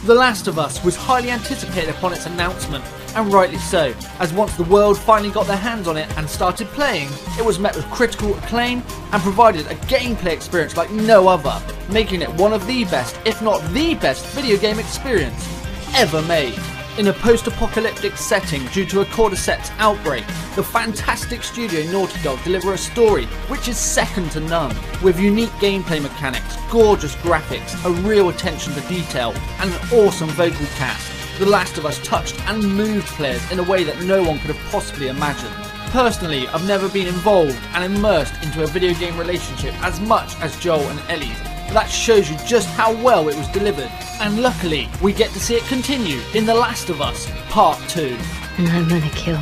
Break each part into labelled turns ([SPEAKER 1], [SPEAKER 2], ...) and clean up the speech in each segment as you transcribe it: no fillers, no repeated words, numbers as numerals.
[SPEAKER 1] The Last of Us was highly anticipated upon its announcement, and rightly so, as once the world finally got their hands on it and started playing, it was met with critical acclaim and provided a gameplay experience like no other, making it one of the best, if not the best, video game experience ever made. In a post-apocalyptic setting due to a cordyceps outbreak, the fantastic studio Naughty Dog deliver a story which is second to none, with unique gameplay mechanics, gorgeous graphics, a real attention to detail, and an awesome vocal cast. The Last of Us touched and moved players in a way that no one could have possibly imagined. Personally, I've never been involved and immersed into a video game relationship as much as Joel and Ellie's. That shows you just how well it was delivered, and luckily we get to see it continue in The Last of Us Part 2.
[SPEAKER 2] And I'm gonna kill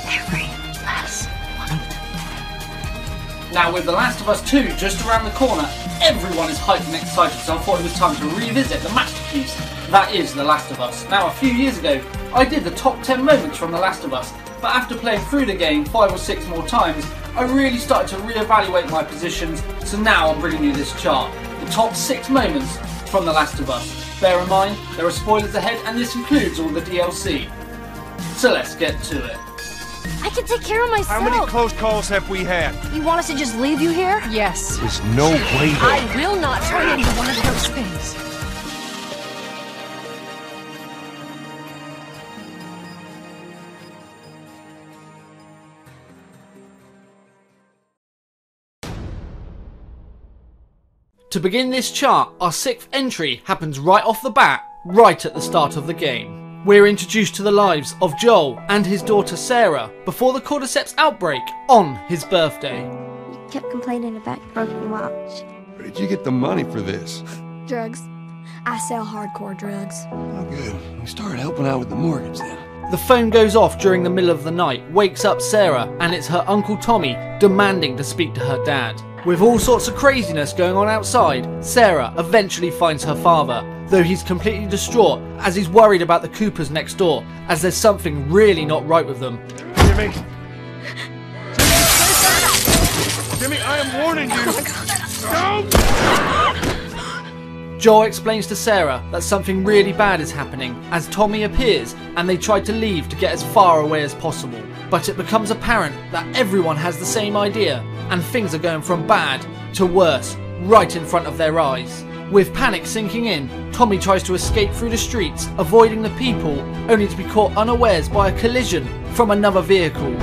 [SPEAKER 2] every last one of them.
[SPEAKER 1] Now with The Last of Us 2 just around the corner, everyone is hyped and excited, so I thought it was time to revisit the masterpiece that is The Last of Us. Now a few years ago, I did the top 10 moments from The Last of Us, but after playing through the game 5 or 6 more times, I really started to re-evaluate my positions, so now I'm bringing you this chart. The top 6 moments from The Last of Us. Bear in mind, there are spoilers ahead and this includes all the DLC. So let's get to it.
[SPEAKER 3] I can take care of myself.
[SPEAKER 4] How many close calls have we had?
[SPEAKER 3] You want us to just leave you here?
[SPEAKER 2] Yes.
[SPEAKER 4] There's no way
[SPEAKER 3] I will not turn into one of those things.
[SPEAKER 1] To begin this chart, our 6th entry happens right off the bat, right at the start of the game. We're introduced to the lives of Joel and his daughter Sarah before the cordyceps outbreak on his birthday.
[SPEAKER 5] You kept complaining about your broken watch.
[SPEAKER 4] Where did you get the money for this?
[SPEAKER 5] Drugs. I sell hardcore drugs.
[SPEAKER 4] Oh, good. We started helping out with the mortgage then.
[SPEAKER 1] The phone goes off during the middle of the night, wakes up Sarah, and it's her Uncle Tommy demanding to speak to her dad. With all sorts of craziness going on outside, Sarah eventually finds her father, though he's completely distraught as he's worried about the Coopers next door, as there's something really not right with them.
[SPEAKER 4] Jimmy! Jimmy, I am warning you! Don't!
[SPEAKER 1] Joel explains to Sarah that something really bad is happening as Tommy appears and they try to leave to get as far away as possible. But it becomes apparent that everyone has the same idea and things are going from bad to worse right in front of their eyes. With panic sinking in, Tommy tries to escape through the streets, avoiding the people, only to be caught unawares by a collision from another vehicle.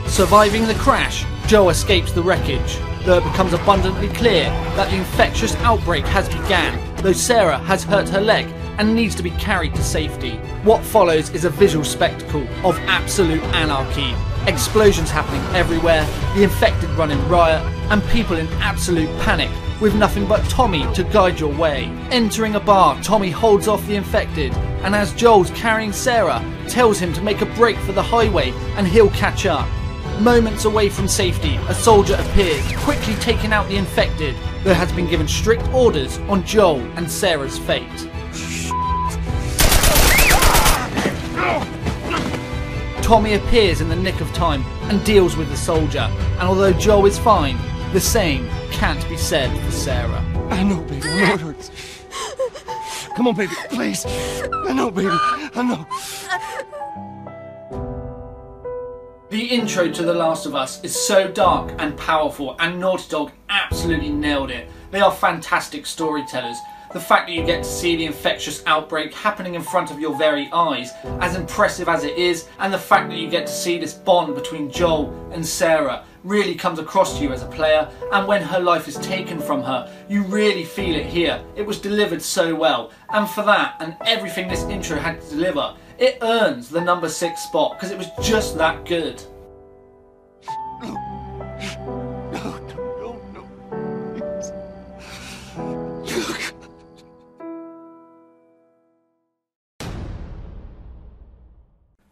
[SPEAKER 1] Surviving the crash, Joe escapes the wreckage, though it becomes abundantly clear that the infectious outbreak has begun, though Sarah has hurt her leg and needs to be carried to safety. What follows is a visual spectacle of absolute anarchy. Explosions happening everywhere, the infected run in riot, and people in absolute panic, with nothing but Tommy to guide your way. Entering a bar, Tommy holds off the infected, and as Joel's carrying Sarah, tells him to make a break for the highway and he'll catch up. Moments away from safety, a soldier appears, quickly taking out the infected, though has been given strict orders on Joel and Sarah's fate. Tommy appears in the nick of time and deals with the soldier, and although Joel is fine, the same can't be said for Sarah.
[SPEAKER 4] I know, baby. I know it hurts. Come on, baby, please. I know, baby. I know.
[SPEAKER 1] The intro to The Last of Us is so dark and powerful, and Naughty Dog absolutely nailed it. They are fantastic storytellers. The fact that you get to see the infectious outbreak happening in front of your very eyes, as impressive as it is, and the fact that you get to see this bond between Joel and Sarah really comes across to you as a player, and when her life is taken from her, you really feel it here. It was delivered so well, and for that and everything this intro had to deliver, it earns the number 6 spot because it was just that good.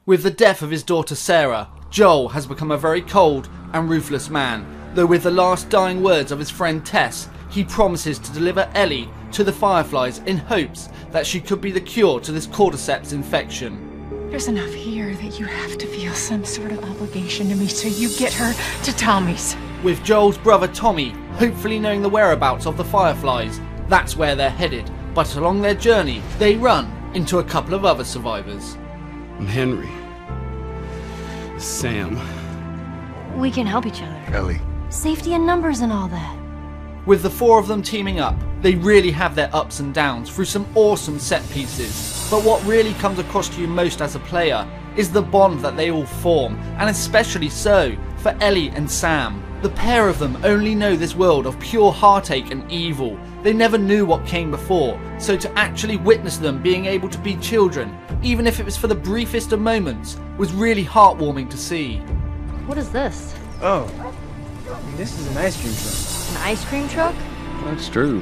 [SPEAKER 1] With the death of his daughter Sarah, Joel has become a very cold and ruthless man, though with the last dying words of his friend Tess, he promises to deliver Ellie to the Fireflies in hopes that she could be the cure to this cordyceps infection.
[SPEAKER 2] There's enough here that you have to feel some sort of obligation to me, so you get her to Tommy's.
[SPEAKER 1] with Joel's brother Tommy hopefully knowing the whereabouts of the Fireflies. That's where they're headed, but along their journey they run into a couple of other survivors.
[SPEAKER 4] I'm Henry. Sam.
[SPEAKER 3] We can help each other.
[SPEAKER 4] Ellie.
[SPEAKER 3] Safety in numbers and all that.
[SPEAKER 1] With the four of them teaming up, they really have their ups and downs through some awesome set pieces. But what really comes across to you most as a player is the bond that they all form, and especially so for Ellie and Sam. The pair of them only know this world of pure heartache and evil. They never knew what came before, so to actually witness them being able to be children, even if it was for the briefest of moments, was really heartwarming to see.
[SPEAKER 3] What is this?
[SPEAKER 6] Oh, this is an ice cream truck.
[SPEAKER 3] An ice cream truck?
[SPEAKER 4] That's true.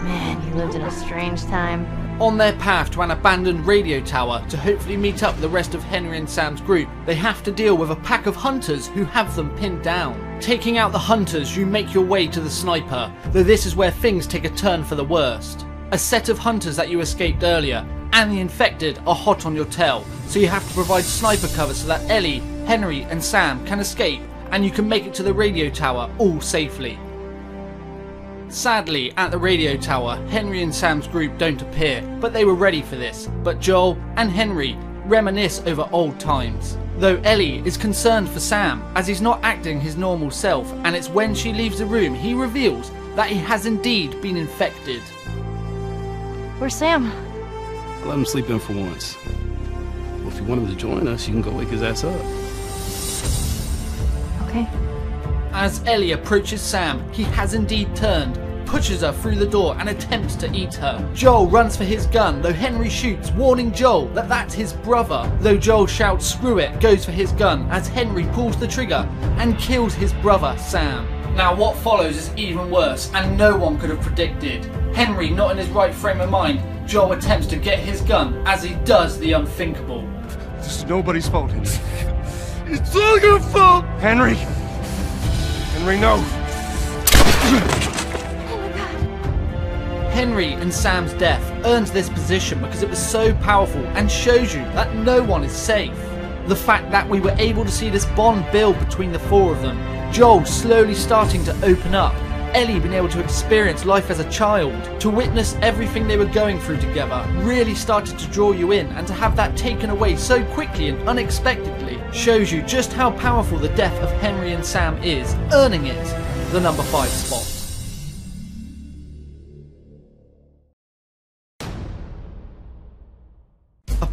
[SPEAKER 3] Man, you lived in a strange time.
[SPEAKER 1] On their path to an abandoned radio tower to hopefully meet up with the rest of Henry and Sam's group, they have to deal with a pack of hunters who have them pinned down. Taking out the hunters, you make your way to the sniper, though this is where things take a turn for the worst. A set of hunters that you escaped earlier and the infected are hot on your tail, so you have to provide sniper cover so that Ellie, Henry and Sam can escape and you can make it to the radio tower all safely. Sadly, at the radio tower, Henry and Sam's group don't appear, but they were ready for this. But Joel and Henry reminisce over old times. Though Ellie is concerned for Sam, as he's not acting his normal self, and it's when she leaves the room he reveals that he has indeed been infected.
[SPEAKER 3] Where's Sam?
[SPEAKER 4] I'll let him sleep in for once. Well, if you want him to join us, you can go wake his ass up.
[SPEAKER 3] Okay.
[SPEAKER 1] As Ellie approaches Sam, he has indeed turned, pushes her through the door and attempts to eat her. Joel runs for his gun, though Henry shoots, warning Joel that that's his brother. Though Joel shouts screw it, goes for his gun as Henry pulls the trigger and kills his brother Sam. Now what follows is even worse and no one could have predicted. Henry not in his right frame of mind, Joel attempts to get his gun as he does the unthinkable.
[SPEAKER 4] This is nobody's fault. It's all your fault!
[SPEAKER 6] Henry! Henry, no!
[SPEAKER 1] Henry and Sam's death earns this position because it was so powerful and shows you that no one is safe. The fact that we were able to see this bond build between the four of them, Joel slowly starting to open up, Ellie being able to experience life as a child, to witness everything they were going through together, really started to draw you in, and to have that taken away so quickly and unexpectedly shows you just how powerful the death of Henry and Sam is, earning it the number 5 spot.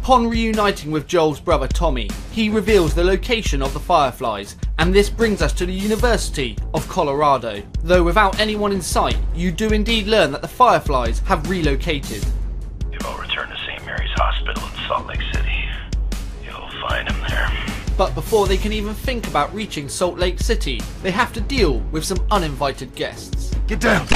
[SPEAKER 1] Upon reuniting with Joel's brother Tommy, he reveals the location of the Fireflies, and this brings us to the University of Colorado. Though without anyone in sight, you do indeed learn that the Fireflies have relocated.
[SPEAKER 7] If I'll return to St. Mary's Hospital in Salt Lake City, you'll find him there.
[SPEAKER 1] But before they can even think about reaching Salt Lake City, they have to deal with some uninvited guests.
[SPEAKER 4] Get down!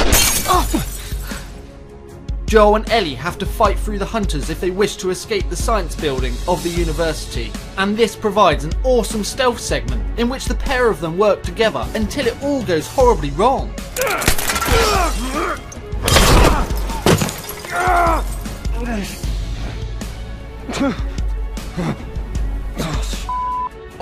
[SPEAKER 1] Joel and Ellie have to fight through the hunters if they wish to escape the science building of the university, and this provides an awesome stealth segment in which the pair of them work together until it all goes horribly wrong.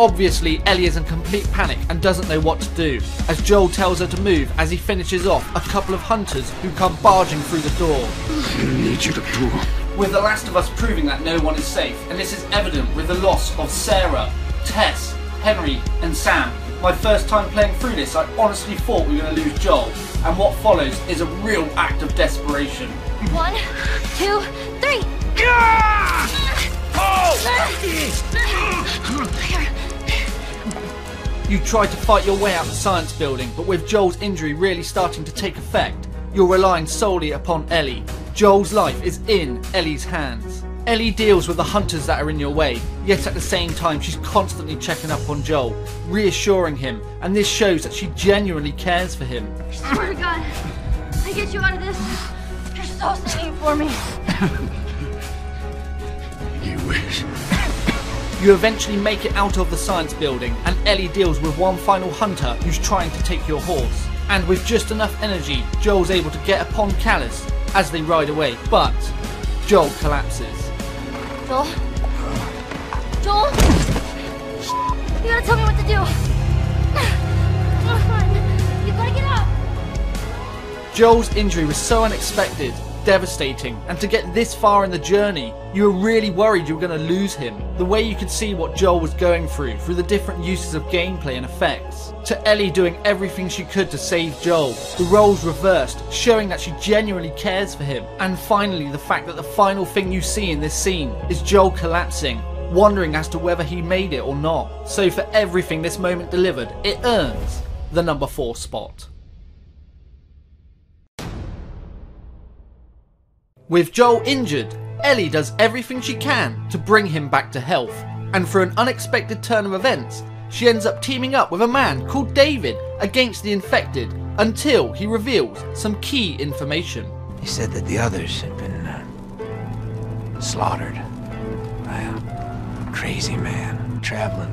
[SPEAKER 1] Obviously, Ellie is in complete panic and doesn't know what to do, as Joel tells her to move as he finishes off a couple of hunters who come barging through the door.
[SPEAKER 4] I need you to move.
[SPEAKER 1] With The Last of Us proving that no one is safe, and this is evident with the loss of Sarah, Tess, Henry and Sam. My first time playing through this, I honestly thought we were going to lose Joel, and what follows is a real act of desperation.
[SPEAKER 3] 1, 2, 3!
[SPEAKER 1] You try to fight your way out the science building, but with Joel's injury really starting to take effect, you're relying solely upon Ellie. Joel's life is in Ellie's hands. Ellie deals with the hunters that are in your way, yet at the same time she's constantly checking up on Joel, reassuring him, and this shows that she genuinely cares for him.
[SPEAKER 3] I swear to God, I get you out of this. You're so saving for me.
[SPEAKER 4] You wish.
[SPEAKER 1] You eventually make it out of the science building, and Ellie deals with one final hunter who's trying to take your horse. And with just enough energy, Joel's able to get upon Callus as they ride away, but Joel collapses.
[SPEAKER 3] Joel? Joel? You gotta tell me what to do. Come on.
[SPEAKER 1] Joel's injury was so unexpected, devastating, and to get this far in the journey, you were really worried you were going to lose him. The way you could see what Joel was going through the different uses of gameplay and effects, to Ellie doing everything she could to save Joel, the roles reversed, showing that she genuinely cares for him, and finally the fact that the final thing you see in this scene is Joel collapsing, wondering as to whether he made it or not. So for everything this moment delivered, it earns the number 4 spot. With Joel injured, Ellie does everything she can to bring him back to health, and through an unexpected turn of events, she ends up teaming up with a man called David against the infected until he reveals some key information.
[SPEAKER 8] He said that the others had been slaughtered by a crazy man traveling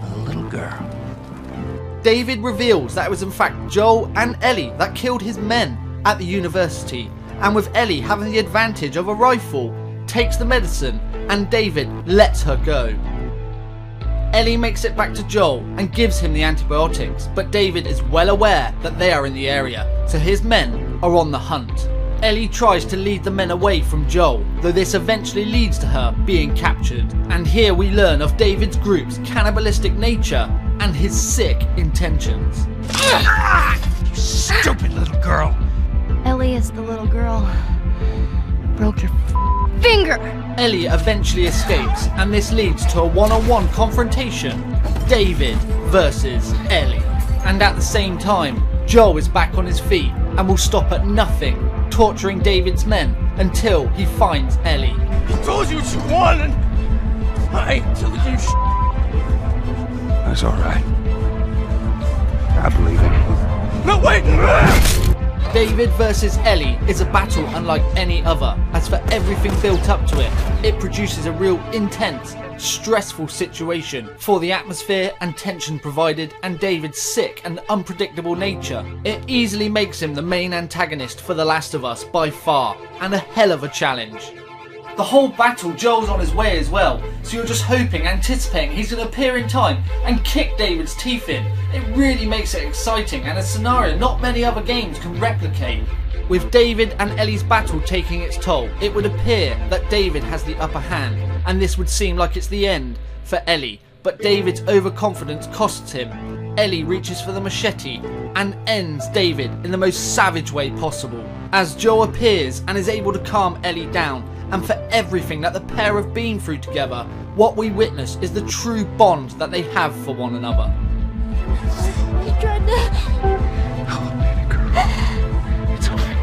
[SPEAKER 8] with a little girl.
[SPEAKER 1] David reveals that it was in fact Joel and Ellie that killed his men at the university, and with Ellie having the advantage of a rifle, takes the medicine and David lets her go. Ellie makes it back to Joel and gives him the antibiotics, but David is well aware that they are in the area, so his men are on the hunt. Ellie tries to lead the men away from Joel, though this eventually leads to her being captured. And here we learn of David's group's cannibalistic nature and his sick intentions.
[SPEAKER 8] You stupid little girl!
[SPEAKER 5] Ellie is the little girl. Broke your finger!
[SPEAKER 1] Ellie eventually escapes, and this leads to a one-on-one confrontation, David versus Ellie. And at the same time, Joel is back on his feet and will stop at nothing, torturing David's men until he finds Ellie.
[SPEAKER 4] He told you what you wanted. I ain't telling you
[SPEAKER 8] That's alright. I believe it.
[SPEAKER 4] No, wait!
[SPEAKER 1] David versus Ellie is a battle unlike any other, as for everything built up to it, it produces a real intense, stressful situation for the atmosphere and tension provided and David's sick and unpredictable nature. It easily makes him the main antagonist for The Last of Us by far, and a hell of a challenge. The whole battle, Joel's on his way as well, so you're just hoping, anticipating he's going to appear in time and kick David's teeth in. It really makes it exciting and a scenario not many other games can replicate. With David and Ellie's battle taking its toll, it would appear that David has the upper hand, and this would seem like it's the end for Ellie, but David's overconfidence costs him. Ellie reaches for the machete and ends David in the most savage way possible, as Joel appears and is able to calm Ellie down. And for everything that the pair have been through together, what we witness is the true bond that they have for one another.
[SPEAKER 5] He tried to...
[SPEAKER 4] Oh, baby girl. It's okay.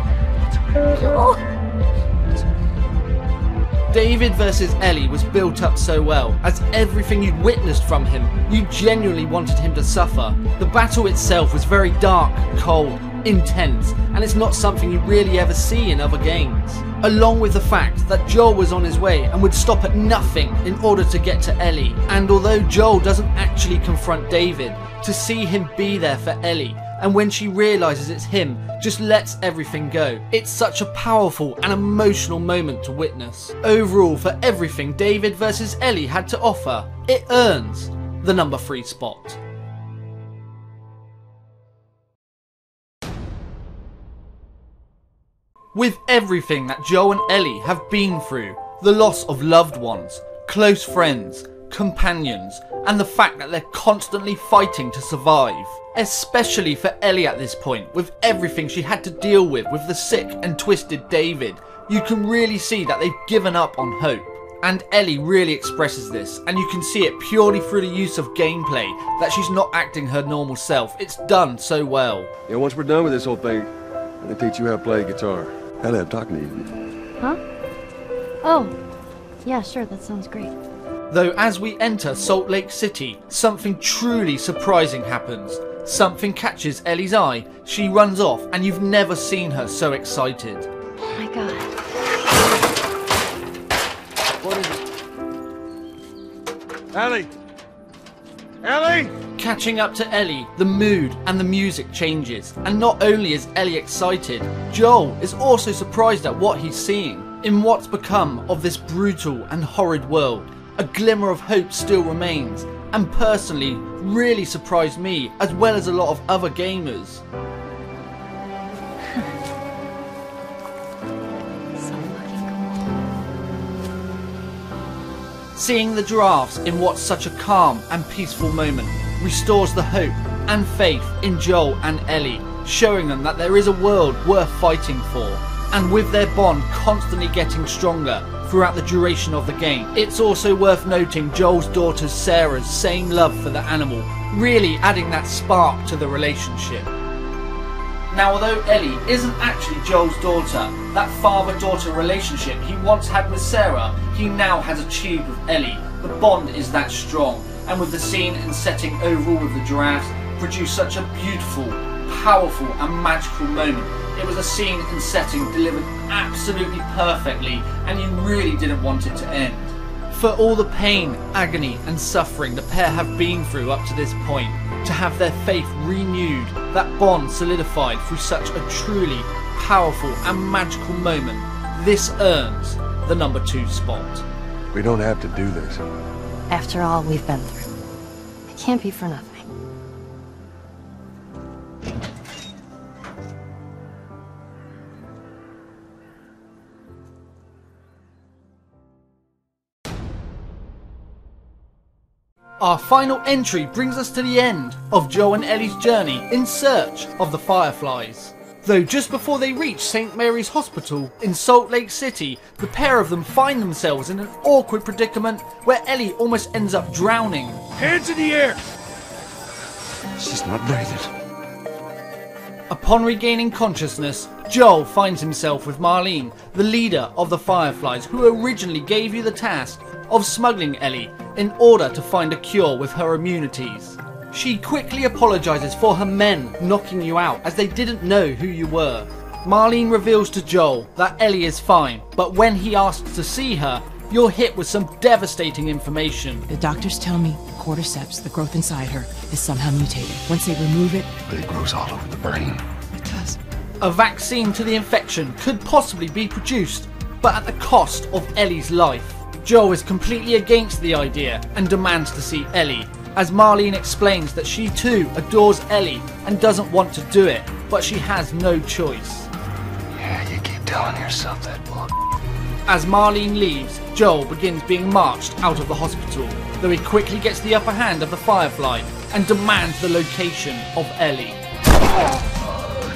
[SPEAKER 1] David versus Ellie was built up so well, as everything you'd witnessed from him, you genuinely wanted him to suffer. The battle itself was very dark, cold, intense, and it's not something you really ever see in other games. Along with the fact that Joel was on his way and would stop at nothing in order to get to Ellie, and although Joel doesn't actually confront David, to see him be there for Ellie, and when she realises it's him, just lets everything go. It's such a powerful and emotional moment to witness. Overall, for everything David versus Ellie had to offer, it earns the number 3 spot. With everything that Joel and Ellie have been through, the loss of loved ones, close friends, companions, and the fact that they're constantly fighting to survive. Especially for Ellie at this point, with everything she had to deal with the sick and twisted David, you can really see that they've given up on hope. And Ellie really expresses this, and you can see it purely through the use of gameplay, that she's not acting her normal self. It's done so well.
[SPEAKER 9] Yeah, once we're done with this whole thing, I'm gonna teach you how to play guitar. Ellie, I'm talking to you.
[SPEAKER 5] Huh? Oh. Yeah, sure, that sounds great.
[SPEAKER 1] Though as we enter Salt Lake City, something truly surprising happens. Something catches Ellie's eye, she runs off, and you've never seen her so excited.
[SPEAKER 5] Oh my god.
[SPEAKER 9] What is it? Ellie! Ellie!
[SPEAKER 1] Catching up to Ellie, the mood and the music changes, and not only is Ellie excited, Joel is also surprised at what he's seeing. In what's become of this brutal and horrid world, a glimmer of hope still remains, and personally really surprised me as well as a lot of other gamers. Seeing the giraffes in what's such a calm and peaceful moment restores the hope and faith in Joel and Ellie, showing them that there is a world worth fighting for. And with their bond constantly getting stronger throughout the duration of the game, it's also worth noting Joel's daughter Sarah's same love for the animal, really adding that spark to the relationship. Now, although Ellie isn't actually Joel's daughter, that father-daughter relationship he once had with Sarah, he now has achieved with Ellie. The bond is that strong, and with the scene and setting overall with the giraffes, produced such a beautiful, powerful and magical moment. It was a scene and setting delivered absolutely perfectly, and you really didn't want it to end. For all the pain, agony and suffering the pair have been through up to this point, to have their faith renewed, that bond solidified through such a truly powerful and magical moment, this earns the number 2 spot.
[SPEAKER 9] We don't have to do this.
[SPEAKER 2] After all we've been through, it can't be for nothing.
[SPEAKER 1] Our final entry brings us to the end of Joel and Ellie's journey in search of the Fireflies. Though just before they reach St. Mary's Hospital in Salt Lake City, the pair of them find themselves in an awkward predicament where Ellie almost ends up drowning.
[SPEAKER 4] Hands in the air! She's not breathing.
[SPEAKER 1] Upon regaining consciousness, Joel finds himself with Marlene, the leader of the Fireflies, who originally gave you the task of smuggling Ellie in order to find a cure with her immunities. She quickly apologizes for her men knocking you out as they didn't know who you were. Marlene reveals to Joel that Ellie is fine, but when he asks to see her, you're hit with some devastating information.
[SPEAKER 10] The doctors tell me the cordyceps, the growth inside her, is somehow mutated. Once they remove it...
[SPEAKER 4] But it grows all over the brain.
[SPEAKER 10] It does.
[SPEAKER 1] A vaccine to the infection could possibly be produced, but at the cost of Ellie's life. Joel is completely against the idea and demands to see Ellie, as Marlene explains that she too adores Ellie and doesn't want to do it, but she has no choice.
[SPEAKER 4] Yeah, you keep telling yourself that, book.
[SPEAKER 1] As Marlene leaves, Joel begins being marched out of the hospital, though he quickly gets the upper hand of the Firefly and demands the location of Ellie.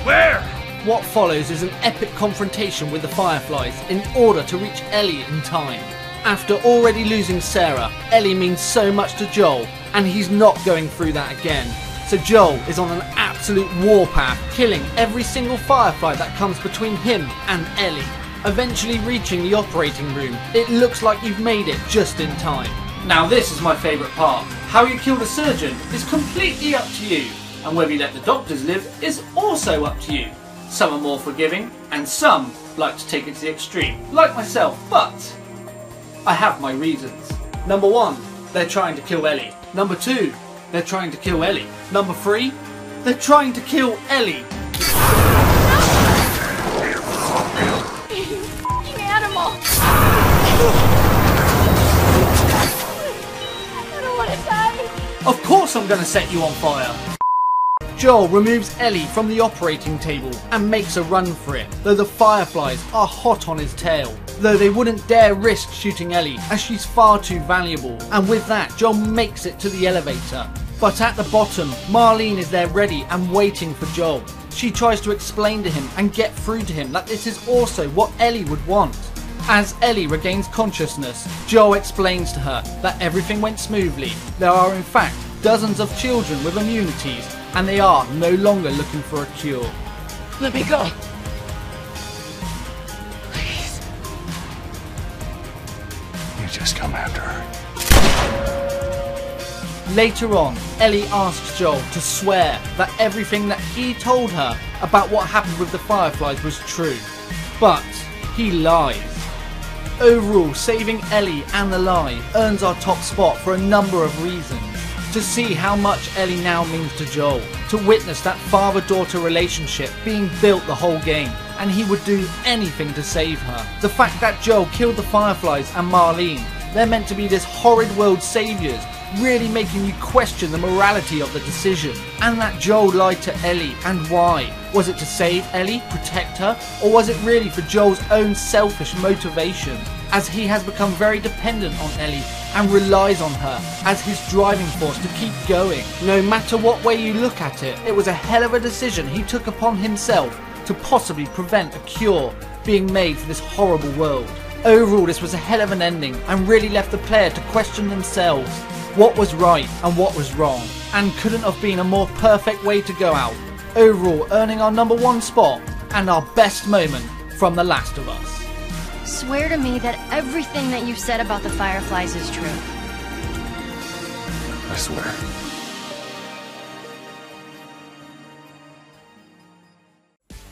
[SPEAKER 4] Where?
[SPEAKER 1] What follows is an epic confrontation with the Fireflies in order to reach Ellie in time. After already losing Sarah, Ellie means so much to Joel, and he's not going through that again. So Joel is on an absolute warpath, killing every single Firefly that comes between him and Ellie. Eventually reaching the operating room, it looks like you've made it just in time. Now this is my favourite part. How you kill the surgeon is completely up to you, and whether you let the doctors live is also up to you. Some are more forgiving, and some like to take it to the extreme, like myself, but I have my reasons. Number 1, they're trying to kill Ellie. Number 2, they're trying to kill Ellie. Number 3, they're trying to kill Ellie.
[SPEAKER 3] You f***ing animal! I don't want to die.
[SPEAKER 1] Of course I'm gonna set you on fire. Joel removes Ellie from the operating table and makes a run for it, though the Fireflies are hot on his tail. Though they wouldn't dare risk shooting Ellie as she's far too valuable, and with that Joel makes it to the elevator. But at the bottom, Marlene is there ready and waiting for Joel. She tries to explain to him and get through to him that this is also what Ellie would want. As Ellie regains consciousness, Joel explains to her that everything went smoothly. There are in fact dozens of children with immunities, and they are no longer looking for a cure.
[SPEAKER 10] Let me go.
[SPEAKER 4] Please. You just come after her.
[SPEAKER 1] Later on, Ellie asks Joel to swear that everything that he told her about what happened with the Fireflies was true. But he lies. Overall, saving Ellie and the lie earns our top spot for a number of reasons. To see how much Ellie now means to Joel, to witness that father-daughter relationship being built the whole game, and he would do anything to save her. The fact that Joel killed the Fireflies and Marlene, they're meant to be this horrid world saviours, really making you question the morality of the decision. And that Joel lied to Ellie, and why? Was it to save Ellie, protect her, or was it really for Joel's own selfish motivation? As he has become very dependent on Ellie and relies on her as his driving force to keep going. No matter what way you look at it, it was a hell of a decision he took upon himself to possibly prevent a cure being made for this horrible world. Overall, this was a hell of an ending and really left the player to question themselves what was right and what was wrong, and couldn't have been a more perfect way to go out. Overall, earning our #1 spot and our best moment from The Last of Us.
[SPEAKER 2] Swear to me that everything that you've said about the Fireflies is true.
[SPEAKER 9] I swear.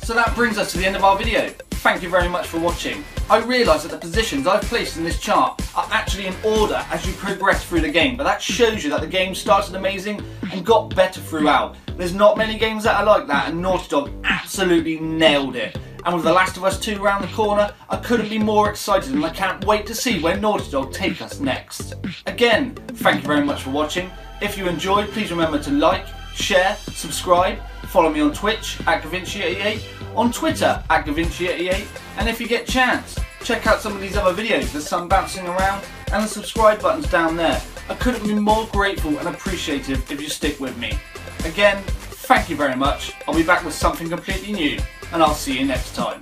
[SPEAKER 1] So that brings us to the end of our video. Thank you very much for watching. I realise that the positions I've placed in this chart are actually in order as you progress through the game, but that shows you that the game started amazing and got better throughout. There's not many games that are like that, and Naughty Dog absolutely nailed it. And with The Last of Us 2 around the corner, I couldn't be more excited, and I can't wait to see where Naughty Dog take us next. Again, thank you very much for watching. If you enjoyed, please remember to like, share, subscribe, follow me on Twitch at GavinchiTV, on Twitter at GavinchiTV, and if you get a chance, check out some of these other videos. There's some bouncing around, and the subscribe button's down there. I couldn't be more grateful and appreciative if you stick with me. Again, thank you very much. I'll be back with something completely new, and I'll see you next time.